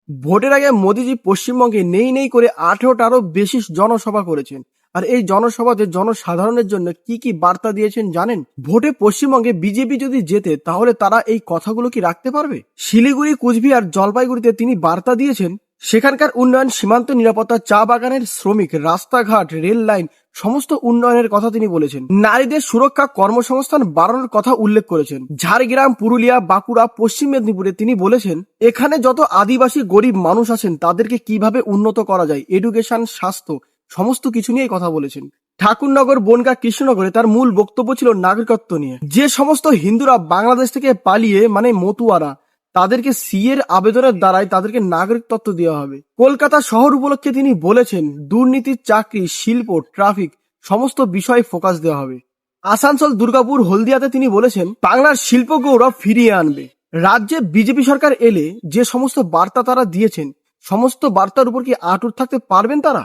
ভোটের আগে মোদিজি পশ্চিমবঙ্গে নেই নেই করে 18টারও বেশি জনসভা করেছেন। আর এই জনসভাতে জনসাধারণের জন্য কি কি বার্তা দিয়েছেন জানেন? ভোটে পশ্চিমবঙ্গে বিজেপি যদি জেতে তাহলে তারা এই কথাগুলো কি রাখতে পারবে? শিলিগুড়ি, কুচবিহার, জলপাইগুড়িতে তিনি বার্তা দিয়েছেন সেখানকার উন্নয়ন, সীমান্ত নিরাপত্তা, চা বাগানের শ্রমিক, রাস্তাঘাট, রেল লাইন সমস্ত উন্নয়নের কথা তিনি বলেছেন। নারীদের সুরক্ষা, কর্মসংস্থান বাড়ানোর কথা উল্লেখ করেছেন। ঝাড়গ্রাম, পুরুলিয়া, বাঁকুড়া, পশ্চিম মেদিনীপুরে তিনি বলেছেন এখানে যত আদিবাসী গরিব মানুষ আছেন তাদেরকে কিভাবে উন্নত করা যায়, এডুকেশন, স্বাস্থ্য সমস্ত কিছু নিয়ে কথা বলেছেন। ঠাকুরনগর, বনগাঁ, কৃষ্ণনগরে তার মূল বক্তব্য ছিল নাগরিকত্ব নিয়ে। যে সমস্ত হিন্দুরা বাংলাদেশ থেকে পালিয়ে মতুয়ারা, তাদেরকে সিএর আবেদনের দ্বারাই তাদেরকে নাগরিকত্ব দেওয়া হবে। কলকাতা শহর উপলক্ষে তিনি বলেছেন দুর্নীতি, চাকরি, শিল্প, ট্রাফিক সমস্ত বিষয়ে ফোকাস দেওয়া হবে। আসানসোল, দুর্গাপুর, হলদিয়াতে তিনি বলেছেন বাংলার শিল্প গৌরব ফিরিয়ে আনবে। রাজ্যে বিজেপি সরকার এলে যে সমস্ত বার্তা তারা দিয়েছেন সমস্ত বার্তার উপর কি আটুট থাকতে পারবেন তারা?